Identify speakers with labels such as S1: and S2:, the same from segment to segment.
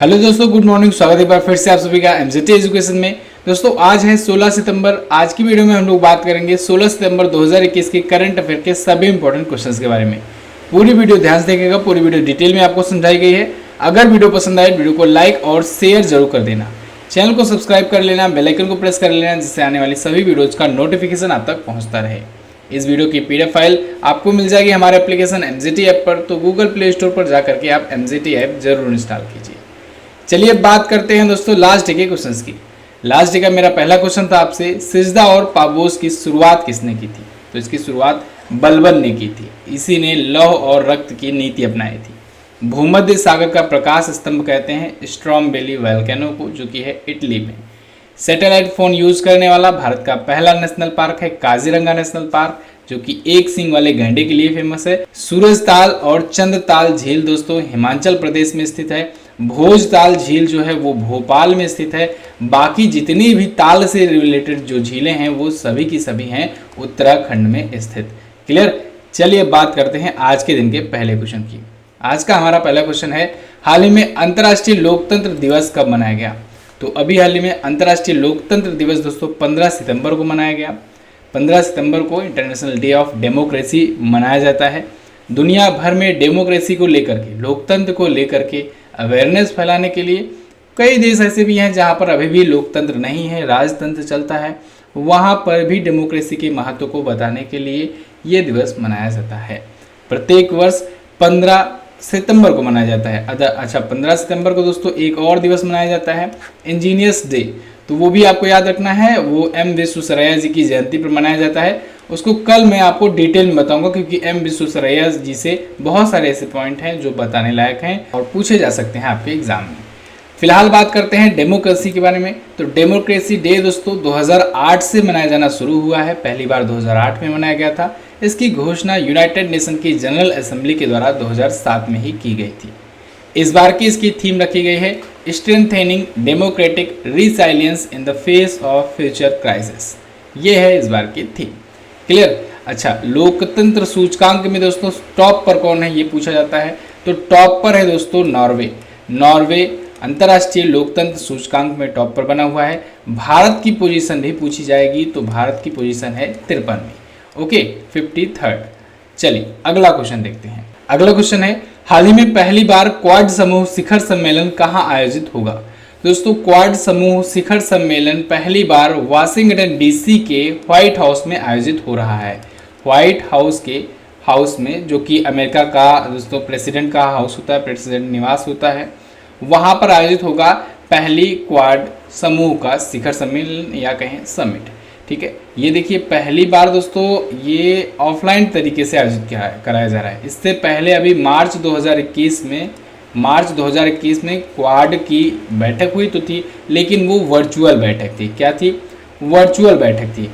S1: Hello दोस्तों, good morning. स्वागत है एक बार फिर से आप सभी का एमजेटी एजुकेशन में। दोस्तों आज है 16 सितंबर। आज की वीडियो में हम लोग बात करेंगे 16 सितंबर 2021 के करंट अफेयर के सभी इंपॉर्टेंट क्वेश्चंस के बारे में। पूरी वीडियो ध्यान से देखिएगा, पूरी वीडियो डिटेल में आपको समझाई गई है। अगर वीडियो पसंद आए वीडियो को लाइक और शेयर जरूर कर देना, चैनल को सब्सक्राइब कर लेना, बेल आइकन को प्रेस कर लेना, जिससे आने वाली सभी वीडियोज का नोटिफिकेशन आप तक पहुँचता रहे। इस वीडियो की पीडीएफ फाइल आपको मिल जाएगी हमारे एप्लीकेशन एमजेटी ऐप पर, तो गूगल प्ले स्टोर पर जाकर के आप एमजेटी ऐप जरूर इंस्टॉल कीजिए। चलिए बात करते हैं दोस्तों लास्ट डे के क्वेश्चंस की। लास्ट डे का मेरा पहला क्वेश्चन था आपसे, सिजदा और पाबोस की शुरुआत किसने की थी? तो इसकी शुरुआत बलबन ने की थी। इसी ने लौह और रक्त की नीति अपनाई थी। भूमध्य सागर का प्रकाश स्तंभ कहते हैं स्ट्रॉम्बेली वोल्केनो को, जो कि है इटली में। सैटेलाइट फोन यूज करने वाला भारत का पहला नेशनल पार्क है काजीरंगा नेशनल पार्क, जो कि एक सींग वाले गैंडे के लिए फेमस है। सूरजताल और चंद्रताल झील दोस्तों हिमाचल प्रदेश में स्थित है। भोजताल झील जो है वो भोपाल में स्थित है। बाकी जितनी भी ताल से रिलेटेड जो झीलें हैं वो सभी की सभी हैं उत्तराखंड में स्थित। क्लियर? चलिए बात करते हैं आज के दिन के पहले क्वेश्चन की। आज का हमारा पहला क्वेश्चन है, हाल ही में अंतर्राष्ट्रीय लोकतंत्र दिवस कब मनाया गया? तो अभी हाल ही में अंतर्राष्ट्रीय लोकतंत्र दिवस दोस्तों 15 सितंबर को मनाया गया। 15 सितंबर को इंटरनेशनल डे ऑफ डेमोक्रेसी मनाया जाता है। दुनिया भर में डेमोक्रेसी को लेकर के, लोकतंत्र को लेकर के अवेयरनेस फैलाने के लिए कई देश ऐसे भी हैं जहां पर अभी भी लोकतंत्र नहीं है, राजतंत्र चलता है। वहां पर भी डेमोक्रेसी के महत्व को बताने के लिए ये दिवस मनाया जाता है। प्रत्येक वर्ष 15 सितंबर को मनाया जाता है। अच्छा, 15 सितंबर को दोस्तों एक और दिवस मनाया जाता है, इंजीनियर्स डे। तो वो भी आपको याद रखना है, वो एम विश्वेश्वरैया जी की जयंती पर मनाया जाता है। उसको कल मैं आपको डिटेल में बताऊंगा, क्योंकि एम विश्वेश्वरैया जी से बहुत सारे ऐसे पॉइंट हैं जो बताने लायक हैं और पूछे जा सकते हैं आपके एग्जाम में। फिलहाल बात करते हैं डेमोक्रेसी के बारे में। तो डेमोक्रेसी डे दोस्तों 2008 से मनाया जाना शुरू हुआ है। पहली बार 2008 में मनाया गया था। इसकी घोषणा यूनाइटेड नेशन की जनरल असेंबली के द्वारा 2007 में ही की गई थी। इस बार की इसकी थीम रखी गई है, strengthening democratic resilience in the face of future crisis. ये है इस बार की थीम। क्लियर? अच्छा, लोकतंत्र सूचकांक में दोस्तों टॉप पर कौन है ये पूछा जाता है। तो टॉप पर है दोस्तों नॉर्वे। नॉर्वे अंतर्राष्ट्रीय लोकतंत्र सूचकांक में टॉप पर बना हुआ है। भारत की पोजीशन भी पूछी जाएगी, तो भारत की पोजीशन है 53वीं। Okay, 53rd। चलिए अगला क्वेश्चन देखते हैं। अगला क्वेश्चन है, हाल ही में पहली बार क्वाड समूह शिखर सम्मेलन कहाँ आयोजित होगा? दोस्तों क्वाड समूह शिखर सम्मेलन पहली बार वाशिंगटन डीसी के व्हाइट हाउस में आयोजित हो रहा है। व्हाइट हाउस के हाउस में, जो कि अमेरिका का दोस्तों प्रेसिडेंट का हाउस होता है, प्रेसिडेंट निवास होता है, वहाँ पर आयोजित होगा पहली क्वाड समूह का शिखर सम्मेलन या कहें समिट। ठीक है, ये देखिए पहली बार दोस्तों ये ऑफलाइन तरीके से आयोजित कराया जा रहा है। इससे पहले अभी मार्च 2021 में क्वाड की बैठक हुई तो थी, लेकिन वो वर्चुअल बैठक थी। क्या थी? वर्चुअल बैठक थी।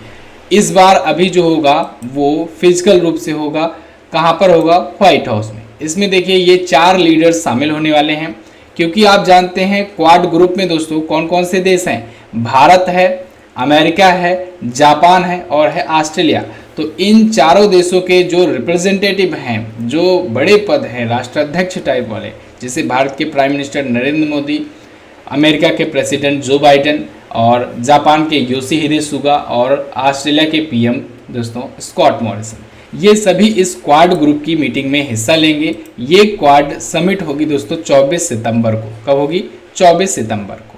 S1: इस बार अभी जो होगा वो फिजिकल रूप से होगा। कहाँ पर होगा? व्हाइट हाउस में। इसमें देखिए ये 4 लीडर्स शामिल होने वाले हैं, क्योंकि आप जानते हैं क्वाड ग्रुप में दोस्तों कौन कौन से देश हैं? भारत है, अमेरिका है, जापान है और है ऑस्ट्रेलिया। तो इन चारों देशों के जो रिप्रेजेंटेटिव हैं, जो बड़े पद हैं राष्ट्राध्यक्ष टाइप वाले, जैसे भारत के prime minister Narendra Modi, America के प्रेसिडेंट जो बाइडेन और जापान के योशिहिदे सुगा और ऑस्ट्रेलिया के पीएम दोस्तों स्कॉट मॉरिसन, ये सभी इस क्वाड ग्रुप की मीटिंग में हिस्सा लेंगे। ये क्वाड समिट होगी दोस्तों 24 सितंबर को। कब होगी? 24 सितंबर को।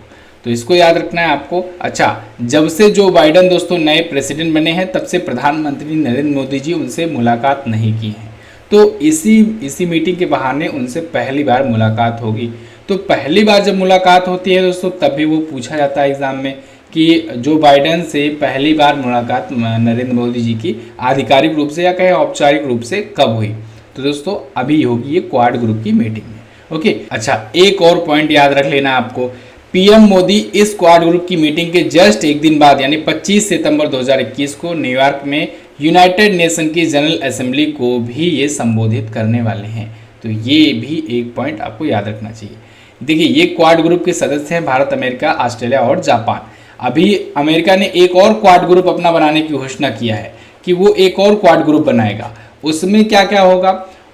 S1: तो इसको याद रखना है आपको। अच्छा, जब से जो बाइडेन दोस्तों नए प्रेसिडेंट बने हैं तब से प्रधानमंत्री नरेंद्र मोदी जी उनसे मुलाकात नहीं की है। तो इसी मीटिंग के बहाने उनसे पहली बार मुलाकात होगी। तो पहली बार जब मुलाकात होती है दोस्तों तभी वो पूछा जाता है एग्जाम में कि जो बाइडेन से पहली बार मुलाकात नरेंद्र मोदी जी की आधिकारिक रूप से या कहें औपचारिक रूप से कब हुई? तो दोस्तों अभी होगी ये क्वाड ग्रुप की मीटिंग में। ओके, अच्छा एक और पॉइंट याद रख लेना आपको, पीएम मोदी इस क्वाड ग्रुप की मीटिंग के जस्ट एक दिन बाद यानी 25 सितंबर 2021 को न्यूयॉर्क में यूनाइटेड नेशन की जनरल असेंबली को भी ये संबोधित करने वाले हैं। तो ये भी एक पॉइंट आपको याद रखना चाहिए। देखिए ये क्वाड ग्रुप के सदस्य हैं भारत, अमेरिका, ऑस्ट्रेलिया और जापान। अभी अमेरिका ने एक और क्वाड ग्रुप अपना बनाने की घोषणा किया है कि वो एक और क्वाड ग्रुप बनाएगा। उसमें क्या क्या होगा?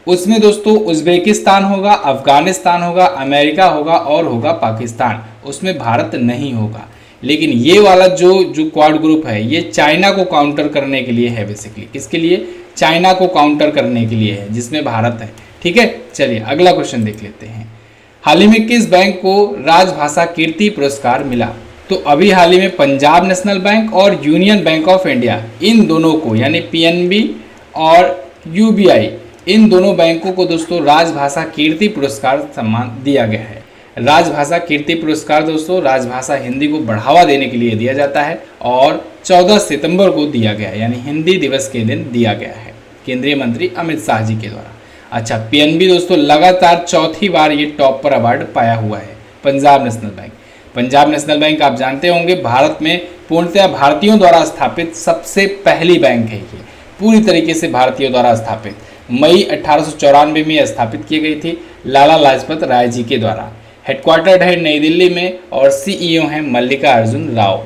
S1: उसमें दोस्तों उज्बेकिस्तान होगा, अफगानिस्तान होगा, अमेरिका होगा और होगा पाकिस्तान। उसमें भारत नहीं होगा। लेकिन ये वाला जो जो क्वाड ग्रुप है ये चाइना को काउंटर करने के लिए है। बेसिकली किसके लिए? चाइना को काउंटर करने के लिए है, जिसमें भारत है। ठीक है, चलिए अगला क्वेश्चन देख लेते हैं। हाल ही में किस बैंक को राजभाषा कीर्ति पुरस्कार मिला? तो अभी हाल ही में पंजाब नेशनल बैंक और यूनियन बैंक ऑफ इंडिया, इन दोनों को यानी पीएनबी और यूबीआई, इन दोनों बैंकों को दोस्तों राजभाषा कीर्ति पुरस्कार सम्मान दिया गया है। राजभाषा कीर्ति पुरस्कार दोस्तों राजभाषा हिंदी को बढ़ावा देने के लिए दिया जाता है और 14 सितंबर को दिया गया है, यानी हिंदी दिवस के दिन दिया गया है केंद्रीय मंत्री अमित शाह जी के द्वारा। अच्छा, पीएनबी दोस्तों लगातार चौथी बार ये टॉप पर अवार्ड पाया हुआ है। Punjab national bank, Punjab national bank आप जानते होंगे भारत में पूर्णतः भारतीयों द्वारा स्थापित सबसे पहली बैंक है। ये पूरी तरीके से भारतीयों द्वारा स्थापित मई 1894 में स्थापित की गई थी लाला लाजपत राय जी के द्वारा। हेडक्वार्टर्ड है नई दिल्ली में और सीईओ हैं Mallika Arjun Rao.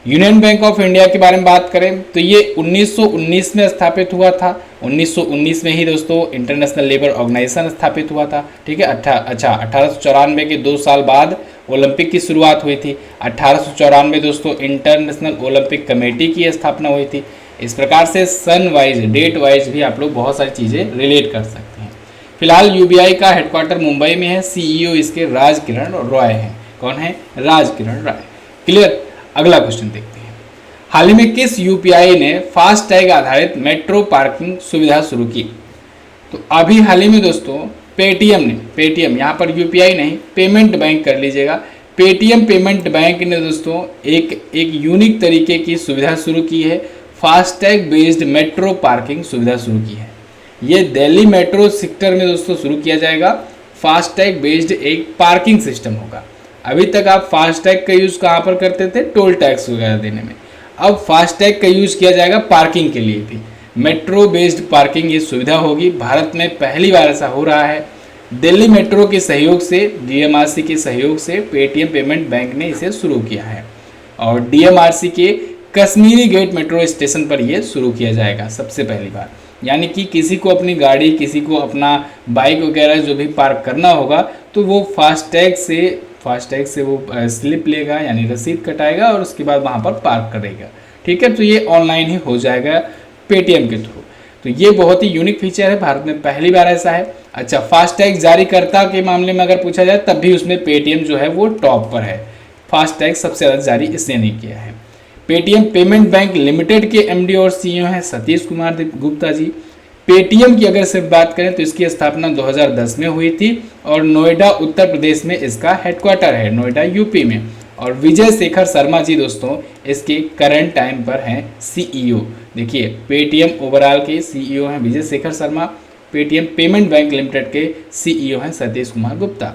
S1: Union Bank of India के बारे में बात करें तो ये 1919 में स्थापित हुआ था। 1919 में ही दोस्तों इंटरनेशनल लेबर ऑर्गेनाइजेशन स्थापित हुआ था। ठीक है, 1894 के 2 साल बाद ओलंपिक की शुरुआत हुई थी। 1894 दोस्तों इंटरनेशनल ओलंपिक कमेटी की स्थापना हुई थी। इस प्रकार से सन वाइज, डेट वाइज भी आप लोग बहुत सारी चीज़ें रिलेट कर सकते हैं। फिलहाल यूबीआई का हेडक्वार्टर मुंबई में है। सीईओ इसके राज किरण रॉय हैं। कौन है? राज किरण रॉय। क्लियर। अगला क्वेश्चन देखते हैं। हाल ही में किस यूपीआई ने फास्ट टैग आधारित मेट्रो पार्किंग सुविधा शुरू की? तो अभी हाल ही में दोस्तों पेटीएम ने, पेटीएम यहाँ पर यूपीआई नहीं, पेमेंट बैंक कर लीजिएगा, पेटीएम पेमेंट बैंक ने दोस्तों एक यूनिक तरीके की सुविधा शुरू की है। फास्टैग बेस्ड मेट्रो पार्किंग सुविधा शुरू की है। ये दिल्ली मेट्रो सेक्टर में दोस्तों शुरू किया जाएगा। फास्टैग बेस्ड एक पार्किंग सिस्टम होगा। अभी तक आप फास्टैग का यूज़ कहाँ पर करते थे? टोल टैक्स वगैरह देने में। अब फास्टैग का यूज़ किया जाएगा पार्किंग के लिए भी। मेट्रो बेस्ड पार्किंग ये सुविधा होगी। भारत में पहली बार ऐसा हो रहा है। दिल्ली मेट्रो के सहयोग से, डीएमआरसी के सहयोग से पेटीएम पेमेंट बैंक ने इसे शुरू किया है और डीएमआरसी के कश्मीरी गेट मेट्रो स्टेशन पर यह शुरू किया जाएगा सबसे पहली बार। यानी कि किसी को अपनी गाड़ी, किसी को अपना बाइक वगैरह जो भी पार्क करना होगा तो वो फास्टैग से वो स्लिप लेगा यानी रसीद कटाएगा और उसके बाद वहाँ पर पार्क करेगा। ठीक है, तो ये ऑनलाइन ही हो जाएगा पेटीएम के थ्रू। तो ये बहुत ही यूनिक फीचर है, भारत में पहली बार ऐसा है। अच्छा, फास्टैग जारीकर्ता के मामले में अगर पूछा जाए तब भी उसमें पेटीएम जो है वो टॉप पर है। फास्टैग सबसे ज़्यादा जारी इसने नहीं किया है। पेटीएम पेमेंट बैंक लिमिटेड के एमडी और सीईओ हैं सतीश कुमार गुप्ता जी। पेटीएम की अगर सिर्फ बात करें तो इसकी स्थापना 2010 में हुई थी और नोएडा उत्तर प्रदेश में इसका हेडक्वार्टर है, नोएडा यूपी में। और विजय शेखर शर्मा जी दोस्तों इसके करंट टाइम पर हैं सीईओ। देखिए, पेटीएम ओवरऑल के सीईओ हैं Vijay Shekhar Sharma, Paytm Payment Bank Limited के सीईओ हैं सतीश कुमार गुप्ता।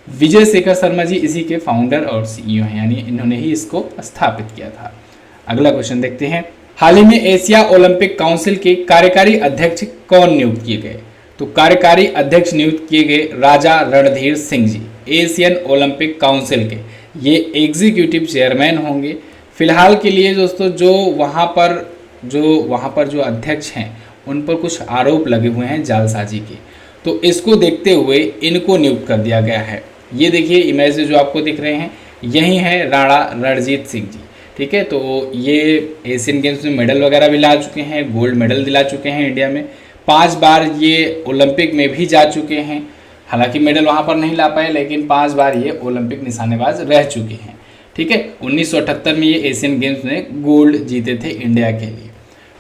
S1: विजय शेखर शर्मा जी इसी के फाउंडर और सीईओ हैं, यानी इन्होंने ही इसको स्थापित किया था। अगला क्वेश्चन देखते हैं। हाल ही में एशिया ओलंपिक काउंसिल के कार्यकारी अध्यक्ष कौन नियुक्त किए गए? तो कार्यकारी अध्यक्ष नियुक्त किए गए राजा Randhir Singh ji, Asian Olympic council के। ये एग्जीक्यूटिव चेयरमैन होंगे। फिलहाल के लिए दोस्तों जो वहाँ पर जो अध्यक्ष हैं उन पर कुछ आरोप लगे हुए हैं जालसाजी के, तो इसको देखते हुए इनको नियुक्त कर दिया गया है। ये देखिए इमेज जो आपको दिख रहे हैं, यही है राणा रणजीत सिंह जी। ठीक है, तो ये एशियन गेम्स में मेडल वगैरह भी ला चुके हैं, गोल्ड मेडल दिला चुके हैं इंडिया में। 5 बार ये ओलंपिक में भी जा चुके हैं। हालांकि मेडल वहाँ पर नहीं ला पाए, लेकिन 5 बार ये ओलंपिक निशानेबाज रह चुके हैं। ठीक है, 1978 में ये एशियन गेम्स में गोल्ड जीते थे इंडिया के लिए।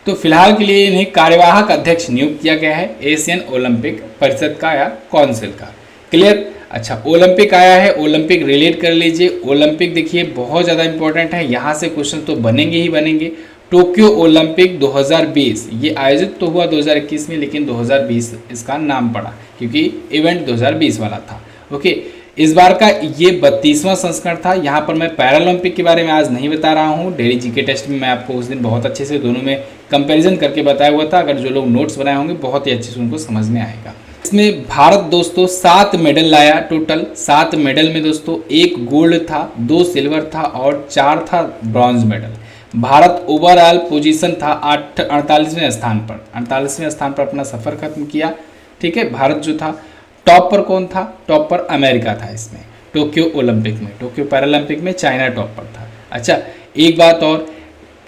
S1: तो फिलहाल के लिए इन्हें कार्यवाहक अध्यक्ष नियुक्त किया गया है एशियन ओलंपिक परिषद का या काउंसिल का। क्लियर। अच्छा, ओलंपिक आया है, ओलंपिक रिलेट कर लीजिए। ओलंपिक देखिए बहुत ज़्यादा इंपॉर्टेंट है, यहाँ से क्वेश्चन तो बनेंगे ही बनेंगे। टोक्यो ओलंपिक 2020 ये आयोजित तो हुआ 2021 में, लेकिन 2020 इसका नाम पड़ा क्योंकि इवेंट 2020 वाला था। ओके, इस बार का ये 32वां संस्करण था। यहाँ पर मैं पैरालंपिक के बारे में आज नहीं बता रहा हूँ, डेली जीके टेस्ट में मैं आपको उस दिन बहुत अच्छे से दोनों में कंपैरिजन करके बताया हुआ था। अगर जो लोग नोट्स बनाए होंगे बहुत ही अच्छे से उनको समझ में आएगा। इसमें भारत दोस्तों 7 मेडल लाया, टोटल 7 मेडल में दोस्तों 1 गोल्ड था, 2 सिल्वर था और 4 था bronze medal. Bharat overall position था 48वें स्थान पर, 48वें स्थान पर अपना सफ़र खत्म किया। ठीक है, भारत जो था टॉप पर कौन था, टॉप पर अमेरिका था इसमें, टोक्यो ओलंपिक में, टोक्यो पैरालंपिक में चाइना टॉप पर था। अच्छा, एक बात और,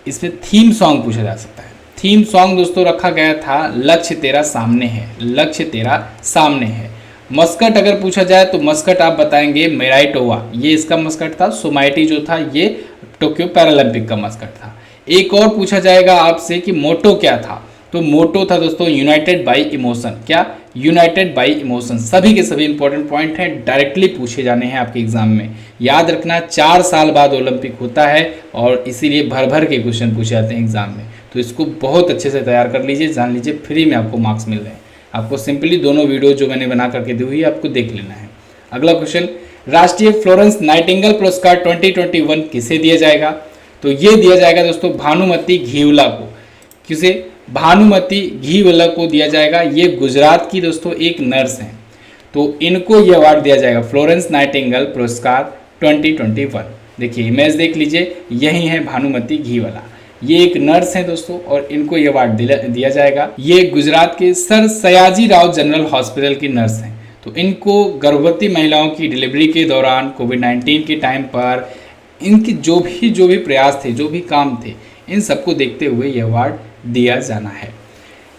S1: इसमें थीम सॉन्ग पूछा जा सकता है। थीम सॉन्ग दोस्तों रखा गया था लक्ष्य तेरा सामने है, लक्ष्य तेरा सामने है। मस्कट अगर पूछा जाए तो मस्कट आप बताएंगे मेराइटोवा, ये इसका मस्कट था। सोमाइटी जो था ये टोक्यो पैरालंपिक का मस्कट था। एक और पूछा जाएगा आपसे कि मोटो क्या था, तो मोटो था दोस्तों यूनाइटेड बाई इमोशन। क्या, यूनाइटेड बाई इमोशन। सभी के सभी इंपॉर्टेंट पॉइंट हैं, डायरेक्टली पूछे जाने हैं आपके एग्जाम में। याद रखना 4 साल बाद ओलंपिक होता है और इसीलिए भर भर के क्वेश्चन पूछे जाते हैं एग्जाम में, तो इसको बहुत अच्छे से तैयार कर लीजिए, जान लीजिए, फ्री में आपको मार्क्स मिल रहे हैं। आपको सिंपली दोनों वीडियो जो मैंने बना करके दी हुई है आपको देख लेना है। अगला क्वेश्चन, राष्ट्रीय फ्लोरेंस नाइटिंगेल पुरस्कार 2021 किसे दिया जाएगा, तो ये दिया जाएगा दोस्तों भानुमति घीवला को। किसे, भानुमति घीवला को दिया जाएगा। ये गुजरात की दोस्तों एक नर्स हैं, तो इनको ये अवार्ड दिया जाएगा फ्लोरेंस नाइटिंगेल पुरस्कार 2021। देखिए इमेज देख लीजिए, यही है भानुमति घीवला, ये एक नर्स हैं दोस्तों और इनको ये अवार्ड दिया जाएगा। ये गुजरात के sir Sayaji Rao general hospital की नर्स हैं, तो इनको गर्भवती महिलाओं की डिलीवरी के दौरान कोविड-19 के टाइम पर इनकी जो भी प्रयास थे, जो भी काम थे, इन सबको देखते हुए ये अवार्ड दिया जाना है।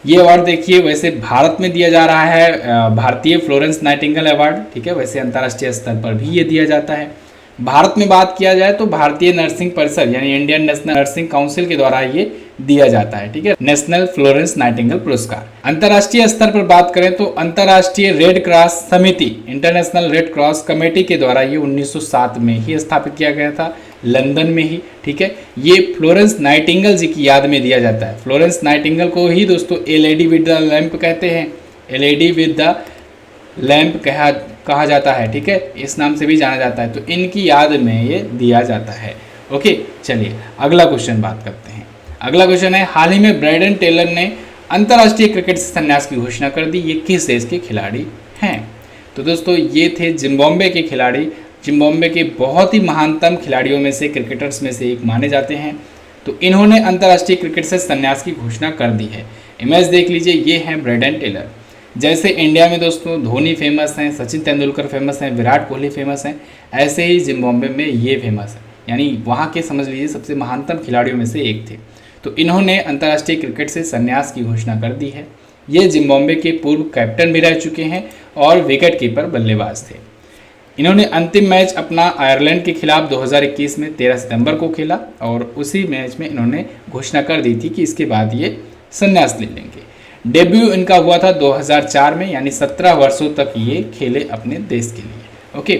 S1: ये अवार्ड देखिए वैसे भारत में दिया जा रहा है, भारतीय फ्लोरेंस नाइटिंगेल अवार्ड, ठीक है। वैसे अंतर्राष्ट्रीय स्तर पर भी ये दिया जाता है। भारत में बात किया जाए तो भारतीय नर्सिंग परिषद यानी इंडियन नेशनल नर्सिंग काउंसिल के द्वारा ये दिया जाता है, ठीक है, नेशनल फ्लोरेंस नाइटिंगेल पुरस्कार। अंतर्राष्ट्रीय स्तर पर बात करें तो अंतर्राष्ट्रीय रेड क्रॉस समिति, इंटरनेशनल रेड क्रॉस कमेटी के द्वारा ये 1907 में ही स्थापित किया गया था, लंदन में ही, ठीक है। ये फ्लोरेंस नाइटिंगेल जी की याद में दिया जाता है। फ्लोरेंस नाइटिंगेल को ही दोस्तों ए लेडी विद द लैंप कहते हैं, ए लेडी विद द लैंप कहा जाता है, ठीक है, इस नाम से भी जाना जाता है। तो इनकी याद में ये दिया जाता है। ओके, चलिए अगला क्वेश्चन बात करते हैं। अगला क्वेश्चन है, हाल ही में ब्रैंडन टेलर ने अंतर्राष्ट्रीय क्रिकेट से संन्यास की घोषणा कर दी, ये किस देश के खिलाड़ी हैं, तो दोस्तों ये थे जिम्बाब्वे के खिलाड़ी। जिम्बाब्वे के बहुत ही महानतम खिलाड़ियों में से, क्रिकेटर्स में से एक माने जाते हैं। तो इन्होंने अंतर्राष्ट्रीय क्रिकेट से संन्यास की घोषणा कर दी है। इमेज देख लीजिए, ये हैं ब्रैंडन टेलर। जैसे इंडिया में दोस्तों धोनी फेमस हैं, सचिन तेंदुलकर फेमस हैं, विराट कोहली फेमस हैं, ऐसे ही जिम्बाब्वे में ये फेमस है, यानी वहाँ के समझ लीजिए सबसे महानतम खिलाड़ियों में से एक थे। तो इन्होंने अंतर्राष्ट्रीय क्रिकेट से संन्यास की घोषणा कर दी है। ये जिम्बाब्वे के पूर्व कैप्टन भी रह चुके हैं और विकेट कीपर बल्लेबाज थे। इन्होंने अंतिम मैच अपना आयरलैंड के खिलाफ 2021 में 13 सितंबर को खेला और उसी मैच में इन्होंने घोषणा कर दी थी कि इसके बाद ये संन्यास ले लेंगे। डेब्यू इनका हुआ था 2004 में, यानी 17 वर्षों तक ये खेले अपने देश के लिए। ओके,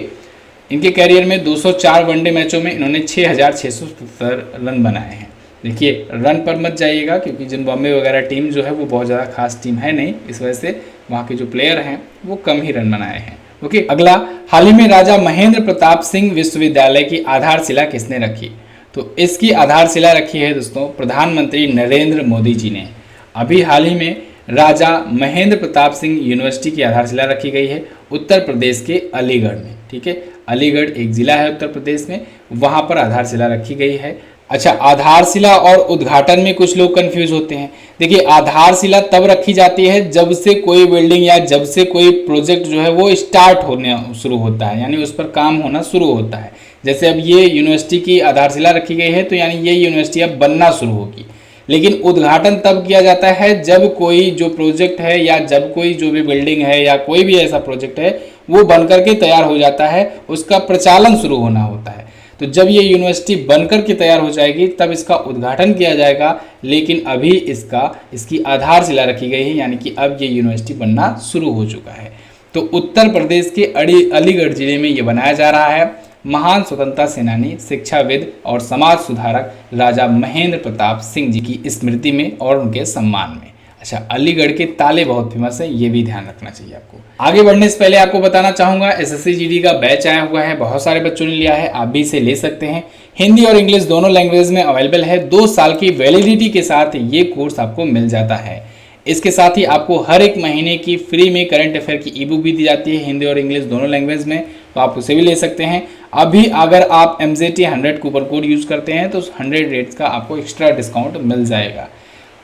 S1: इनके कैरियर में 204 वनडे मैचों में इन्होंने 6670 रन बनाए हैं। देखिए रन पर मत जाइएगा क्योंकि जिम्बाब्वे वगैरह टीम जो है वो बहुत ज़्यादा खास टीम है नहीं, इस वजह से वहाँ के जो प्लेयर हैं वो कम ही रन बनाए हैं। ओके, अगला, हाल ही में राजा महेंद्र प्रताप सिंह विश्वविद्यालय की आधारशिला किसने रखी, तो इसकी आधारशिला रखी है दोस्तों प्रधानमंत्री नरेंद्र मोदी जी ने। अभी हाल ही में राजा महेंद्र प्रताप सिंह यूनिवर्सिटी की आधारशिला रखी गई है उत्तर प्रदेश के अलीगढ़ में, ठीक है। अलीगढ़ एक जिला है उत्तर प्रदेश में, वहाँ पर आधारशिला रखी गई है। अच्छा, आधारशिला और उद्घाटन में कुछ लोग कंफ्यूज होते हैं। देखिए आधारशिला तब रखी जाती है जब से कोई बिल्डिंग या जब से कोई प्रोजेक्ट जो है वो स्टार्ट होने शुरू होता है, यानी उस पर काम होना शुरू होता है। जैसे अब ये यूनिवर्सिटी की आधारशिला रखी गई है तो यानी ये यूनिवर्सिटी अब बनना शुरू होगी। लेकिन उद्घाटन तब किया जाता है जब कोई जो प्रोजेक्ट है या जब कोई जो भी बिल्डिंग है या कोई भी ऐसा प्रोजेक्ट है वो बन करके तैयार हो जाता है, उसका प्रचालन शुरू होना होता है। तो जब ये यूनिवर्सिटी बनकर के तैयार हो जाएगी तब इसका उद्घाटन किया जाएगा, लेकिन अभी इसकी आधारशिला रखी गई है, यानी कि अब ये यूनिवर्सिटी बनना शुरू हो चुका है। तो उत्तर प्रदेश के अलीगढ़ जिले में ये बनाया जा रहा है महान स्वतंत्रता सेनानी, शिक्षाविद और समाज सुधारक राजा महेंद्र प्रताप सिंह जी की स्मृति में और उनके सम्मान में। अच्छा, अलीगढ़ के ताले बहुत फेमस है, ये भी ध्यान रखना चाहिए आपको। आगे बढ़ने से पहले आपको बताना चाहूँगा एसएससी जीडी का बैच आया हुआ है, बहुत सारे बच्चों ने लिया है, आप भी इसे ले सकते हैं। हिंदी और इंग्लिश दोनों लैंग्वेज में अवेलेबल है। 2 साल की वैलिडिटी के साथ ये कोर्स आपको मिल जाता है। इसके साथ ही आपको हर एक महीने की फ्री में करंट अफेयर की ई बुक भी दी जाती है हिंदी और इंग्लिश दोनों लैंग्वेज में, तो आप उसे भी ले सकते हैं। अभी अगर आप MZT 100 कूपन कोड यूज़ करते हैं तो 100 रेट्स का आपको एक्स्ट्रा डिस्काउंट मिल जाएगा।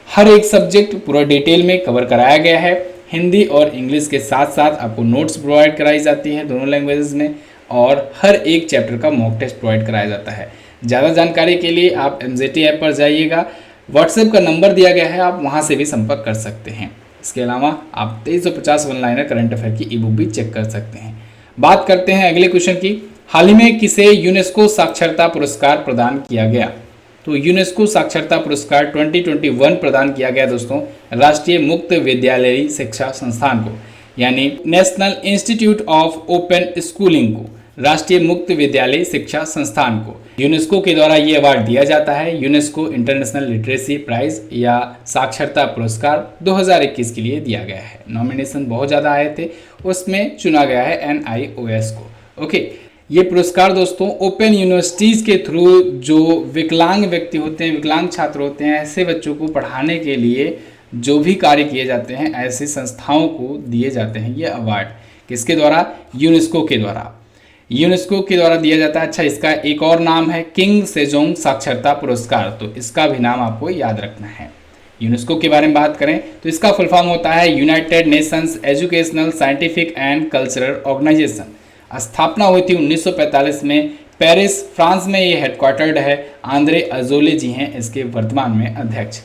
S1: हर एक सब्जेक्ट पूरा डिटेल में कवर कराया गया है। हिंदी और इंग्लिश के साथ साथ आपको नोट्स प्रोवाइड कराई जाती है दोनों लैंग्वेजेस में, और हर एक चैप्टर का मॉक टेस्ट प्रोवाइड कराया जाता है। ज़्यादा जानकारी के लिए आप MZT ऐप पर जाइएगा, व्हाट्सएप का नंबर दिया गया है, आप वहाँ से भी संपर्क कर सकते हैं। इसके अलावा आप 2350 वन लाइनर करंट अफेयर की ई बुक भी चेक कर सकते हैं। बात करते हैं अगले क्वेश्चन की। हाल ही में किसे यूनेस्को साक्षरता पुरस्कार प्रदान किया गया? तो यूनेस्को साक्षरता पुरस्कार 2021 प्रदान किया गया दोस्तों राष्ट्रीय मुक्त विद्यालयी शिक्षा संस्थान को, यानी national institute of open schooling को, राष्ट्रीय मुक्त विद्यालय शिक्षा संस्थान को यूनेस्को के द्वारा ये अवार्ड दिया जाता है। यूनेस्को इंटरनेशनल लिटरेसी प्राइज या साक्षरता पुरस्कार 2021 के लिए दिया गया है। नॉमिनेशन बहुत ज़्यादा आए थे, उसमें चुना गया है NIOS को। ओके, ये पुरस्कार दोस्तों ओपन यूनिवर्सिटीज़ के थ्रू जो विकलांग व्यक्ति होते हैं, विकलांग छात्र होते हैं, ऐसे बच्चों को पढ़ाने के लिए जो भी कार्य किए जाते हैं ऐसी संस्थाओं को दिए जाते हैं ये अवार्ड। किसके द्वारा? यूनेस्को के द्वारा। यूनेस्को के द्वारा दिया जाता है। अच्छा, इसका एक और नाम है किंग सेजोंग साक्षरता पुरस्कार, तो इसका भी नाम आपको याद रखना है। यूनेस्को के बारे में बात करें तो इसका फुल फॉर्म होता है United Nations educational scientific and cultural organisation. स्थापना हुई थी 1945 में, पेरिस फ्रांस में ये हेडक्वार्टर्ड है। आंद्रे अजोले जी हैं इसके वर्तमान में अध्यक्ष।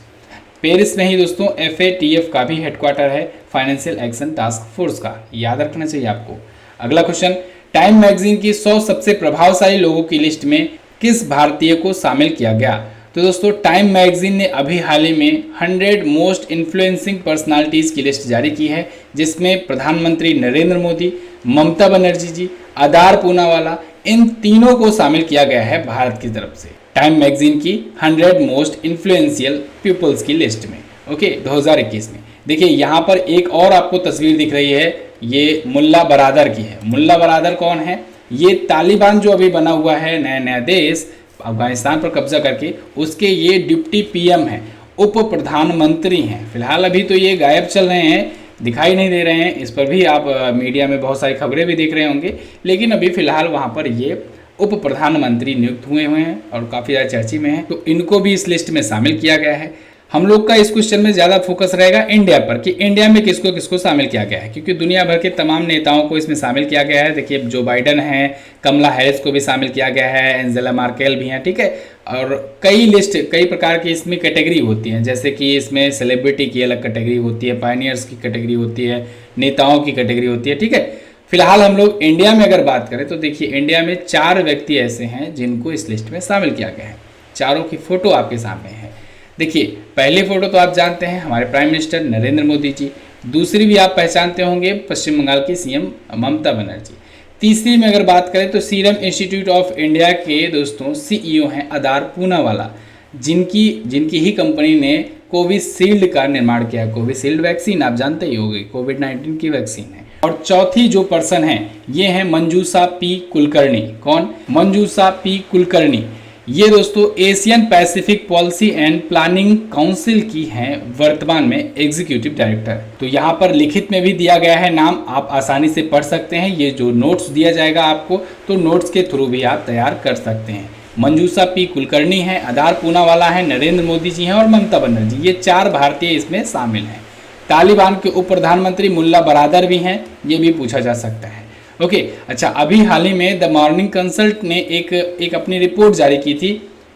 S1: पेरिस में ही दोस्तों FATF का भी हेडक्वार्टर है, फाइनेंशियल एक्शन टास्क फोर्स का, याद रखना चाहिए आपको। अगला क्वेश्चन, टाइम मैगजीन की 100 सबसे प्रभावशाली लोगों की लिस्ट में किस भारतीय को शामिल किया गया? तो दोस्तों टाइम मैगजीन ने अभी हाल ही में 100 मोस्ट इन्फ्लुएंसिंग पर्सनालिटीज़ की लिस्ट जारी की है, जिसमें प्रधानमंत्री नरेंद्र मोदी, ममता बनर्जी जी, अदार पूनावाला, इन तीनों को शामिल किया गया है भारत की तरफ से टाइम मैगजीन की 100 मोस्ट इन्फ्लुएंशियल पीपल्स की लिस्ट में। ओके, 2021 में। देखिए यहाँ पर एक और आपको तस्वीर दिख रही है, ये मुल्ला बरादर की है। मुल्ला बरादर कौन है? ये तालिबान जो अभी बना हुआ है नया नया देश अफगानिस्तान पर कब्जा करके, उसके ये डिप्टी PM हैं, उप प्रधानमंत्री हैं। फिलहाल अभी तो ये गायब चल रहे हैं, दिखाई नहीं दे रहे हैं। इस पर भी आप मीडिया में बहुत सारी खबरें भी देख रहे होंगे, लेकिन अभी फिलहाल वहाँ पर ये उप प्रधानमंत्री नियुक्त हुए हैं और काफ़ी ज़्यादा चर्चे में हैं, तो इनको भी इस लिस्ट में शामिल किया गया है। हम लोग का इस क्वेश्चन में ज़्यादा फोकस रहेगा इंडिया पर कि इंडिया में किसको किसको शामिल किया गया है, क्योंकि दुनिया भर के तमाम नेताओं को इसमें शामिल किया गया है। देखिए जो बाइडन हैं, कमला हैरिस को भी शामिल किया गया है, एंजेला मार्केल भी हैं, ठीक है। और कई प्रकार की इसमें कैटेगरी होती हैं, जैसे कि इसमें सेलिब्रिटी की अलग कैटेगरी होती है, पायनियर्स की कैटेगरी होती है, नेताओं की कैटेगरी होती है, ठीक है। फिलहाल हम लोग इंडिया में अगर बात करें तो देखिए इंडिया में 4 व्यक्ति ऐसे हैं जिनको इस लिस्ट में शामिल किया गया है। चारों की फोटो आपके सामने है। देखिए पहली फोटो तो आप जानते हैं हमारे प्राइम मिनिस्टर नरेंद्र मोदी जी, दूसरी भी आप पहचानते होंगे पश्चिम बंगाल की CM ममता बनर्जी, तीसरी में अगर बात करें तो सीरम इंस्टीट्यूट ऑफ इंडिया के दोस्तों CEO हैं अदार पूनावाला, जिनकी ही कंपनी ने कोविशील्ड का निर्माण किया। कोविशील्ड वैक्सीन आप जानते ही होंगे, कोविड-19 की वैक्सीन है। और चौथी जो पर्सन है ये है मंजूषा P कुलकर्णी। कौन? मंजूषा P कुलकर्णी। ये दोस्तों Asian Pacific policy and planning council की हैं वर्तमान में एग्जीक्यूटिव डायरेक्टर। तो यहाँ पर लिखित में भी दिया गया है नाम, आप आसानी से पढ़ सकते हैं। ये जो नोट्स दिया जाएगा आपको, तो नोट्स के थ्रू भी आप तैयार कर सकते हैं। मंजूषा P कुलकर्णी हैं, अदार पूनावाला हैं, नरेंद्र मोदी जी हैं और ममता बनर्जी, ये 4 भारतीय इसमें शामिल हैं। तालिबान के उप प्रधानमंत्री मुल्ला बरादर भी हैं, ये भी पूछा जा सकता है। ओके, अच्छा अभी हाल ही में द मॉर्निंग कंसल्ट ने एक अपनी रिपोर्ट जारी की थी,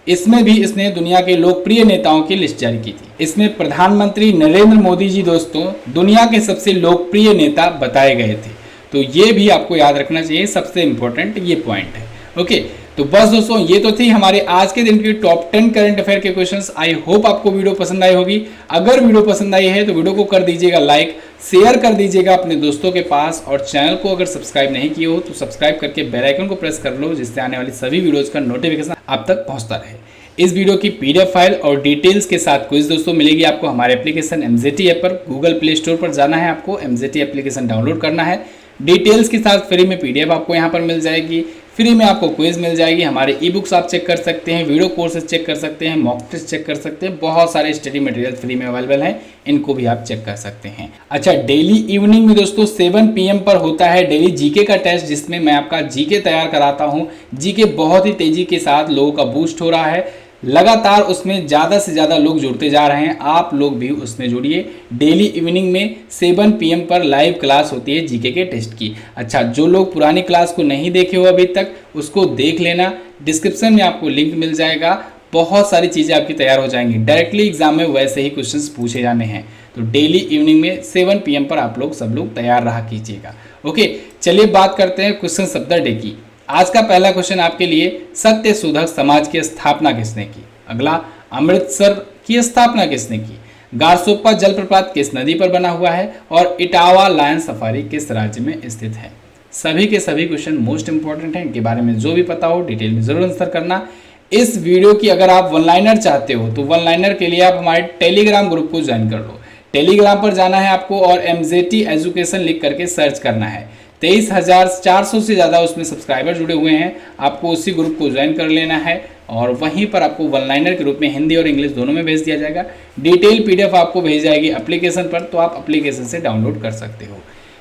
S1: इसमें भी इसने दुनिया के लोकप्रिय नेताओं की लिस्ट जारी की थी। इसमें प्रधानमंत्री नरेंद्र मोदी जी दोस्तों दुनिया के सबसे लोकप्रिय नेता बताए गए थे, तो ये भी आपको याद रखना चाहिए, सबसे इंपॉर्टेंट ये पॉइंट है। ओके, तो बस दोस्तों ये तो थी हमारे आज के दिन की टॉप 10 करंट अफेयर के क्वेश्चंस। आई होप आपको वीडियो पसंद आई होगी। अगर वीडियो पसंद आई है तो वीडियो को कर दीजिएगा लाइक, शेयर कर दीजिएगा अपने दोस्तों के पास, और चैनल को अगर सब्सक्राइब नहीं किए हो तो सब्सक्राइब करके बेल आइकन को प्रेस कर लो, जिससे आने वाली सभी वीडियोज का नोटिफिकेशन आप तक पहुंचता रहे। इस वीडियो की PDF फाइल और डिटेल्स के साथ क्विज दोस्तों मिलेगी आपको हमारे एप्लीकेशन MZT ऐप पर। गूगल प्ले स्टोर पर जाना है, आपको MZT एप्लीकेशन डाउनलोड करना है। डिटेल्स के साथ फ्री में PDF आपको यहाँ पर मिल जाएगी, फ्री में आपको क्विज मिल जाएगी, हमारे ई-बुक्स आप चेक कर सकते हैं, वीडियो कोर्सेज चेक कर सकते हैं, मॉक टेस्ट चेक कर सकते हैं, बहुत सारे स्टडी मटेरियल फ्री में अवेलेबल हैं, इनको भी आप चेक कर सकते हैं। अच्छा, डेली इवनिंग में दोस्तों 7 PM पर होता है डेली जीके का टेस्ट, जिसमें मैं आपका जीके तैयार कराता हूँ। जीके बहुत ही तेजी के साथ लोगों का बूस्ट हो रहा है, लगातार उसमें ज़्यादा से ज़्यादा लोग जुड़ते जा रहे हैं, आप लोग भी उसमें जुड़िए। डेली इवनिंग में 7 PM पर लाइव क्लास होती है जीके के टेस्ट की। अच्छा, जो लोग पुरानी क्लास को नहीं देखे हो अभी तक, उसको देख लेना, डिस्क्रिप्शन में आपको लिंक मिल जाएगा। बहुत सारी चीज़ें आपकी तैयार हो जाएंगी, डायरेक्टली एग्जाम में वैसे ही क्वेश्चंस पूछे जाने हैं। तो डेली इवनिंग में 7 PM पर आप लोग सब लोग तैयार रहा कीजिएगा। ओके, चलिए बात करते हैं क्वेश्चन ऑफ द डे की। आज का पहला क्वेश्चन आपके लिए, सत्य शोधक समाज की स्थापना किसने की? अगला, अमृतसर की स्थापना किसने की? गारसोप्पा जलप्रपात किस नदी पर बना हुआ है? और इटावा लायन सफारी किस राज्य में स्थित है? सभी के सभी क्वेश्चन मोस्ट इंपॉर्टेंट हैं, इनके बारे में जो भी पता हो डिटेल में जरूर आंसर करना। इस वीडियो की अगर आप वन लाइनर चाहते हो तो वन लाइनर के लिए आप हमारे टेलीग्राम ग्रुप को ज्वाइन कर लो। टेलीग्राम पर जाना है आपको और MZT एजुकेशन लिख करके सर्च करना है। 23,400 से ज़्यादा उसमें सब्सक्राइबर जुड़े हुए हैं, आपको उसी ग्रुप को ज्वाइन कर लेना है और वहीं पर आपको वन लाइनर के रूप में हिंदी और इंग्लिश दोनों में भेज दिया जाएगा। डिटेल PDF आपको भेज जाएगी एप्लीकेशन पर, तो आप एप्लीकेशन से डाउनलोड कर सकते हो।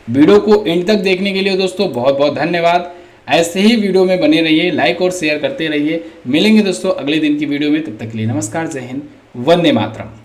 S1: वीडियो को एंड तक देखने के लिए दोस्तों बहुत बहुत धन्यवाद। ऐसे ही वीडियो में बने रहिए, लाइक और शेयर करते रहिए। मिलेंगे दोस्तों अगले दिन की वीडियो में, तब तक के लिए नमस्कार, जय हिंद, वंदे मातरम।